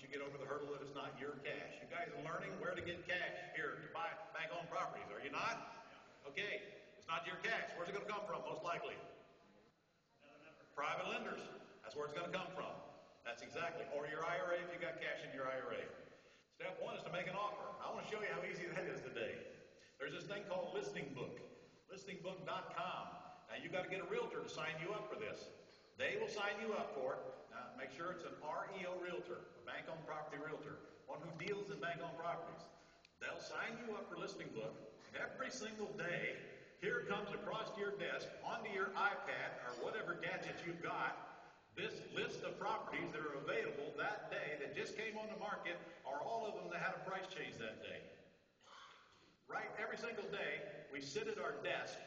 you get over the hurdle that it's not your cash. You guys are learning where to get cash here to buy bank-owned properties, are you not? Okay, it's not your cash. Where's it going to come from, most likely? Private lenders. That's where it's going to come from. That's exactly. Or your IRA if you got cash in your IRA. Step one is to make an offer. I want to show you how easy that is today. There's this thing called Listing Book. Listingbook.com. Now you got to get a realtor to sign you up for this. They will sign you up for it. Now make sure it's an REO realtor, a bank-owned property realtor, one who deals in bank-owned properties. They'll sign you up for Listing Book, and every single day, here comes across your desk, onto your iPad or whatever gadget you've got, this list of properties that are available that day that just came on the market, or all of them that had a price change that day. Right, every single day, we sit at our desk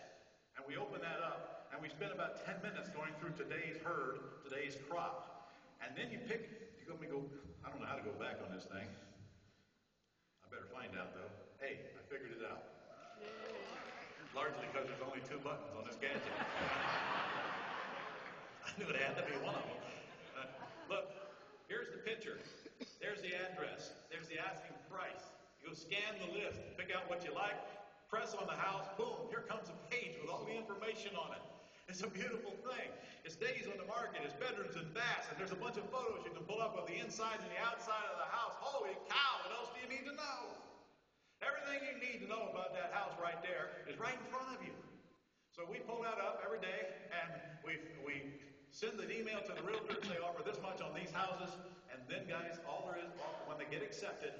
and we open that up and we spend about 10 minutes going through today's herd, today's crop. And then you pick, I don't know how to go back on this thing. I better find out though. Hey, I figured it out. Largely because there's only 2 buttons on this gadget. I knew it had to be one of them. Look, here's the picture. There's the address. There's the asking price. You go scan the list, pick out what you like, press on the house, boom, here comes a page with all the information on it. It's a beautiful thing. It's days on the market, it's bedrooms and baths, and there's a bunch of photos you can pull up of the inside and the outside of the house. Holy cow, what else do you need to know? Everything you need to know about that house right there is right in front of you. So we pull that up every day, and we send an email to the realtor and say, offer this much on these houses, and then guys, all there is, when they get accepted,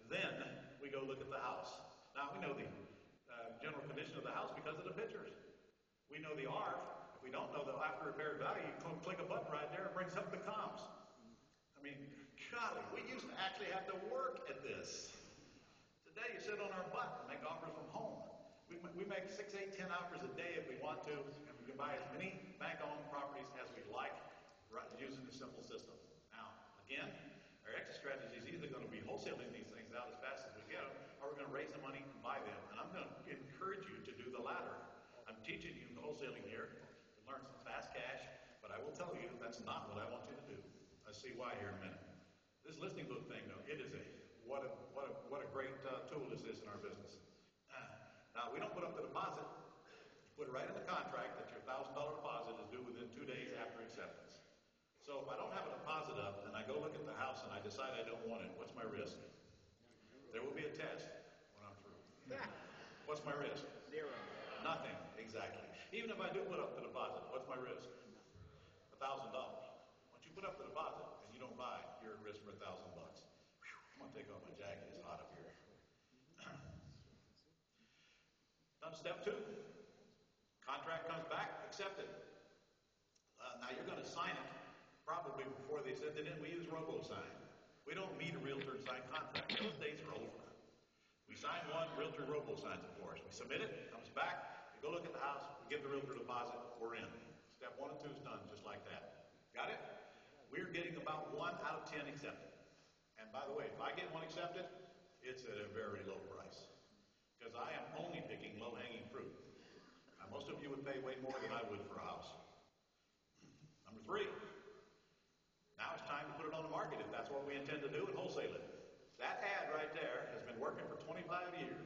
then we go look at the house. Now, we know the general condition of the house because of the pictures. We know the ARF. If we don't know the after repaired value, you can click a button right there and it brings up the comps. I mean, golly, we used to actually have to work at this. Today, you sit on our butt and make offers from home. We make 6, 8, 10 offers a day if we want to, and we can buy as many bank-owned properties as we like using the simple system. Now, again, our exit strategy is either going to be wholesaling these things out as fast as we get them, or we're going to raise the money and buy them. And I'm going to encourage you to do the latter. I'm teaching you wholesaling here to learn some fast cash, but I will tell you that's not what I want you to do. I'll see why here in a minute. This Listing Book thing, though, it is what a great tool this is in our business. Now, we don't put up the deposit. You put it right in the contract that your $1,000 deposit is due within 2 days after acceptance. So if I don't have a deposit up and I go look at the house and I decide I don't want it, what's my risk? There will be a test when I'm through. What's my risk? 0. Nothing, exactly. Even if I do put up the deposit, what's my risk? $1,000. Once you put up the deposit and you don't buy, you're at risk for $1,000. I'm going to take off my jacket. It's hot up here. Done step 2. Contract comes back, accepted. Now you're going to sign it probably before they send it in. We use RoboSign. We don't meet a realtor and sign contracts. Those days are over. We sign one, realtor RoboSigns it for us. We submit it, it comes back, we go look at the house, we give the realtor deposit, we're in. Step 1 and 2 is done just like that. Got it? We're getting about 1 out of 10 accepted. And by the way, if I get 1 accepted, it's at a very low price. Because I am only picking low-hanging fruit. Now, most of you would pay way more than I would for a house. Number 3, now it's time to put it on the market if that's what we intend to do and wholesale it. That ad right there has been working for 25 years.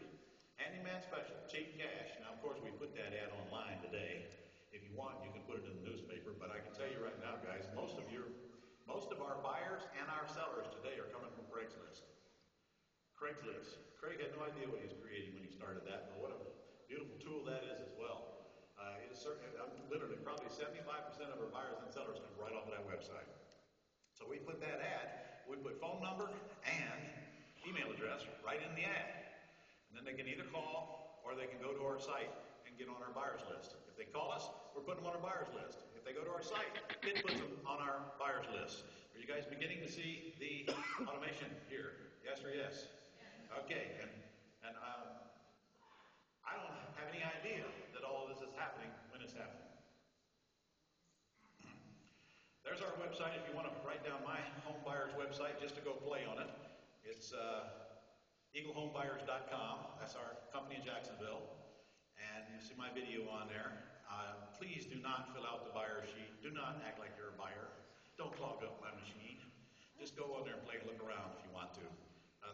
Handyman special, cheap cash. Now, of course, we put that ad online today. If you want, you can put it in the newspaper. But I can tell you right now, guys, most of our buyers and our sellers today are coming from Craigslist. Craigslist. Craig had no idea what he was creating when he started that, but what a beautiful tool that is as well. It is certainly, literally, probably 75% of our buyers and sellers come right off of that website. So we put that ad, we put phone number and email address right in the ad. And then they can either call or they can go to our site and get on our buyers list. If they call us, we're putting them on our buyers list. If they go to our site, it puts them on our buyers list. Are you guys beginning to see the automation here? Yes or yes? Okay, and I don't have any idea that all of this is happening when it's happening. There's our website if you want to write down my home buyer's website just to go play on it. It's eaglehomebuyers.com. That's our company in Jacksonville. And you see my video on there. Please do not fill out the buyer sheet. Do not act like you're a buyer. Don't clog up my machine. Just go on there and play. Look look around if you want to.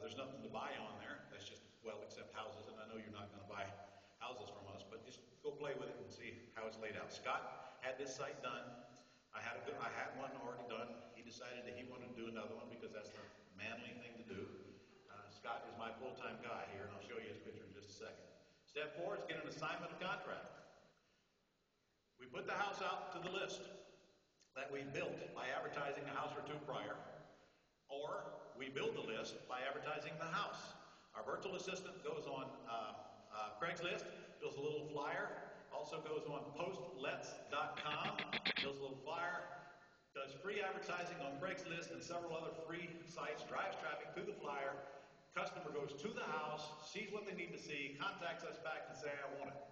There's nothing to buy on there. That's just, well, except houses, and I know you're not going to buy houses from us, but just go play with it and see how it's laid out. Scott had this site done. I had one already done. He decided that he wanted to do another one because that's the manly thing to do. Scott is my full-time guy here, and I'll show you his picture in just a second. Step 4 is get an assignment of contract. We put the house out to the list that we built by advertising a house or two prior, or we build the list by advertising the house. Our virtual assistant goes on Craigslist, does a little flyer, also goes on postlets.com, does a little flyer, does free advertising on Craigslist and several other free sites, drives traffic to the flyer. Customer goes to the house, sees what they need to see, contacts us back and say, I want it.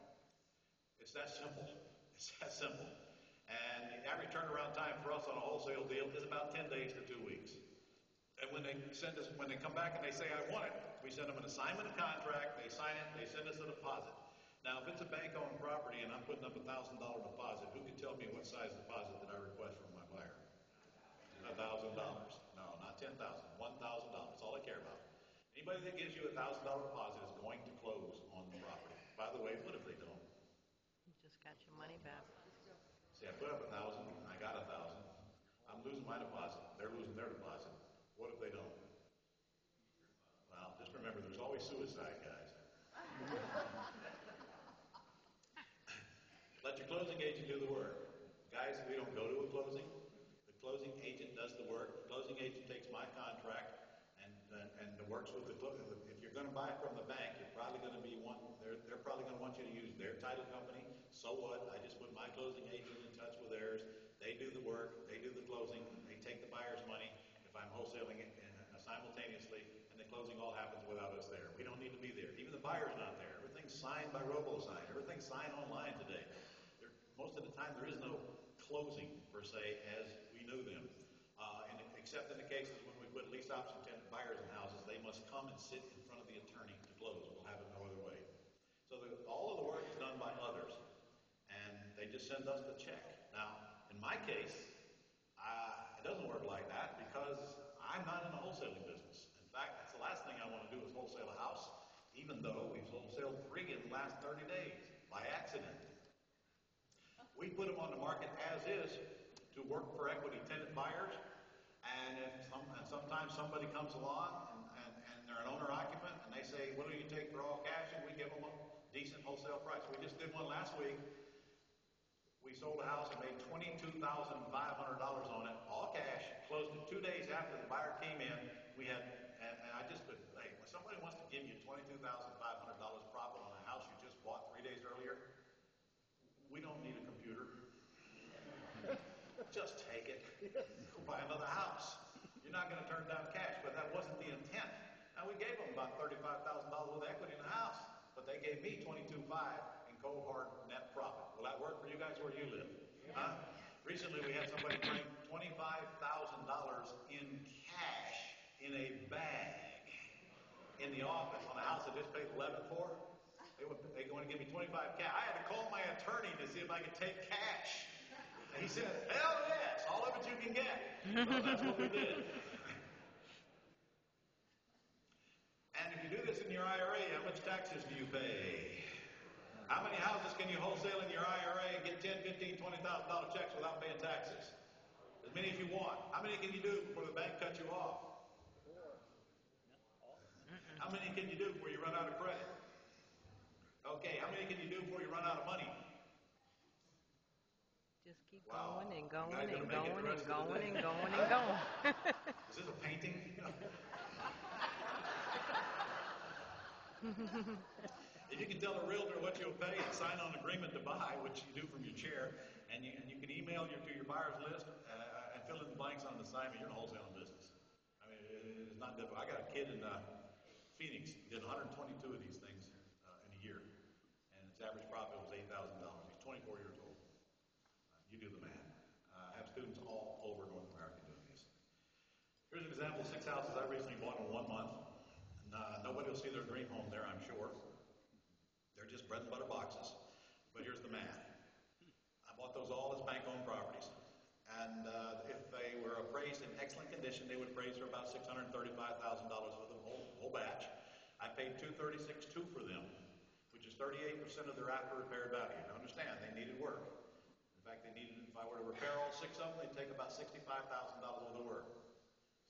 It's that simple. It's that simple. And the average turnaround time for us on a wholesale deal is about 10 days to 2 weeks. And when they come back and they say, I want it, we send them an assignment of contract, they sign it, they send us a deposit. Now, if it's a bank-owned property and I'm putting up $1,000 deposit, who can tell me what size deposit that I request from my buyer? $1,000. No, not $10,000. $1,000. That's all I care about. Anybody that gives you $1,000 deposit is going to close on the property. By the way, what if they don't? You just got your money back. See, I put up $1,000, I got $1,000. I'm losing my deposit. They're losing their deposit. What if they don't? Well, just remember, there's always suicide, guys. Let your closing agent do the work. Guys, we don't go to a closing. The closing agent does the work. The closing agent takes my contract and works with the closing. If you're going to buy from the bank, you're probably going to be they're probably going to want you to use their title company. So what? I just put my closing agent in touch with theirs. They do the work. They do the closing. They take the buyer's money. If I'm wholesaling it simultaneously, and the closing all happens without us there. We don't need to be there. Even the buyer's not there. Everything's signed by robo-sign. Everything's signed online today. Most of the time, there is no closing, per se, as we knew them. Except in the cases when we put lease option tenant buyers in houses, they must come and sit in front of the attorney to close. We'll have it no other way. So all of the work is done by others, and they just send us the check. Now, in my case, it doesn't work like that because I'm not in the wholesaling business. In fact, that's the last thing I want to do is wholesale a house, even though we've wholesaled 3 in the last 30 days by accident. We put them on the market as is to work for equity tenant buyers, and sometimes somebody comes along and they're an owner-occupant, and they say, what do you take for all cash? And we give them a decent wholesale price. We just did one last week. We sold a house and made $22,500 on it, all cash, closed it 2 days after the buyer came in. And I just put, hey, when somebody wants to give you $22,500 profit on a house you just bought 3 days earlier, we don't need a computer. Just take it. Go buy another house. You're not going to turn down cash, but that wasn't the intent. Now, we gave them about $35,000 with equity in the house, but they gave me $22,500 in cold hard net profit. Will that work for you guys where you live? Huh? Recently, we had somebody bring $25,000 in cash in a bag in the office on a house I just paid $11,000 for. They want to give me $25,000 cash. I had to call my attorney to see if I could take cash. And he said, hell yes, all of it you can get. So that's what we did. And if you do this in your IRA, how much taxes do you pay? How many houses can you wholesale in your IRA and get $10,000, $15,000, $20,000 checks without paying taxes? As many as you want. How many can you do before the bank cuts you off? How many can you do before you run out of credit? Okay, how many can you do before you run out of money? Just keep going and going and going going and going and going and going. Is this a painting? If you can tell a realtor what you'll pay and sign on an agreement to buy, which you do from your chair, and you can email to your buyer's list and fill in the blanks on the assignment, you're in the wholesaling business. I mean, it's not difficult. I got a kid in Phoenix, did 122 of these things in a year, and its average profit was $8,000. He's 24 years old. You do the math. I have students all over North America doing this. Here's an example of 6 houses I recently bought in 1 month. Nobody will see their dream home there, I'm sure. They're just bread and butter boxes. But here's the math. I bought those all as bank-owned properties. And if they were appraised in excellent condition, they would appraise for about $635,000 for the whole batch. I paid $236,200 for them, which is 38% of their after repair value. Now understand, they needed work. In fact, they needed, if I were to repair all 6 of them, they'd take about $65,000 worth of work.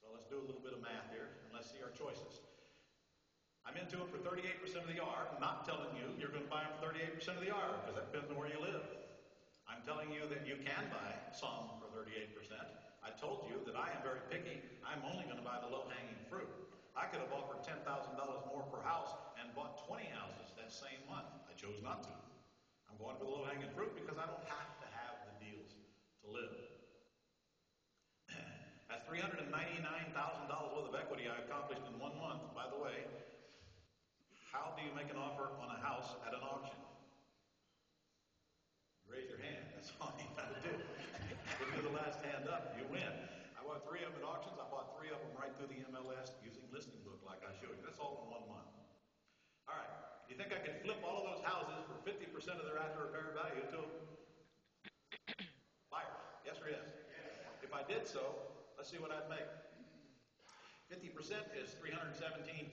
So let's do a little bit of math here, and let's see our choices. I'm into it for 38% of the yard. I'm not telling you you're going to buy them for 38% of the yard, because that depends on where you live. I'm telling you that you can buy some for 38%. I told you that I am very picky. I'm only going to buy the low-hanging fruit. I could have offered $10,000 more per house and bought 20 houses that same month. I chose not to. I'm going for the low-hanging fruit because I don't have to have the deals to live. That's $399,000 worth of equity I accomplished in 1 month. By the way, how do you make an offer on a house at an auction? Raise your hand. That's all you got to do. If you're the last hand up, you win. I bought 3 of them at auctions. I bought 3 of them right through the MLS using listing book like I showed you. That's all in 1 month. All right. You think I could flip all of those houses for 50% of their after repair value to buyers? Yes or yes? If I did so, let's see what I'd make. 50% is $317,500.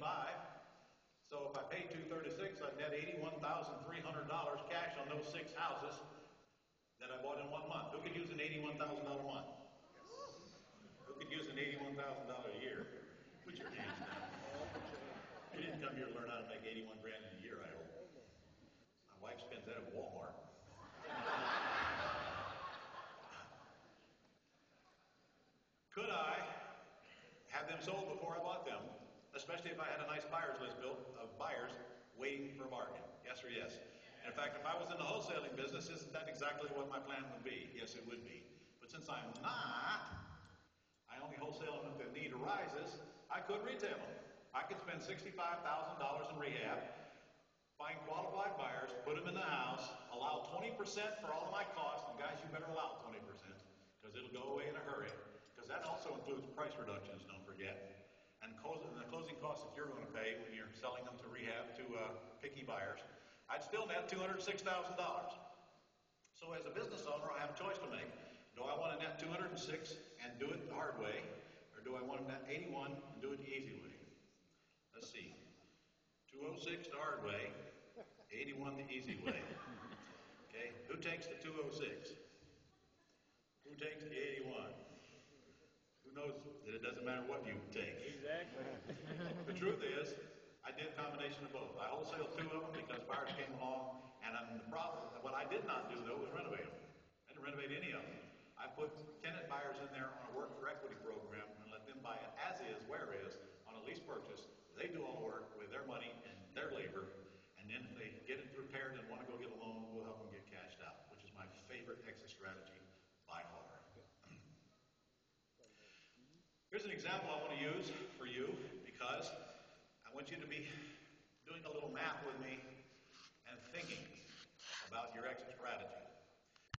So if I paid $236,000, I'd net $81,300 cash on those 6 houses that I bought in 1 month. Who could use an $81,000 month? Who could use an $81,000 a year? Put your hands down. You didn't come here to learn how to make $81,000 in a year, I hope. My wife spends that at Walmart. Could I have them sold before I bought them? Especially if I had a nice buyer's list built of buyers waiting for a bargain. Yes or yes? And in fact, if I was in the wholesaling business, isn't that exactly what my plan would be? Yes, it would be. But since I'm not, I only wholesale them if the need arises. I could retail them. I could spend $65,000 in rehab, find qualified buyers, put them in the house, allow 20% for all of my costs, and guys, you better allow 20% because it'll go away in a hurry. Because that also includes price reductions, don't forget. And the closing costs that you're going to pay when you're selling them to rehab to picky buyers, I'd still net $206,000. So as a business owner, I have a choice to make. Do I want to net $206 and do it the hard way, or do I want to net $81 and do it the easy way? Let's see. 206 the hard way, 81 the easy way. Okay, who takes the 206? Who takes the 81? Who knows that it doesn't matter what you take? Exactly. The truth is, I did a combination of both. I wholesaled 2 of them because buyers came along, and the problem, what I did not do though was renovate them. I didn't renovate any of them. I put tenant buyers in there on a work for equity program and let them buy it as is, where is, on a lease purchase. They do all the work with their money and their labor, and then if they get it repaired and want to go get a loan, we'll help them get cashed out, which is my favorite exit strategy by far. Here's an example I want to use for you because I want you to be doing a little math with me and thinking about your exit strategy.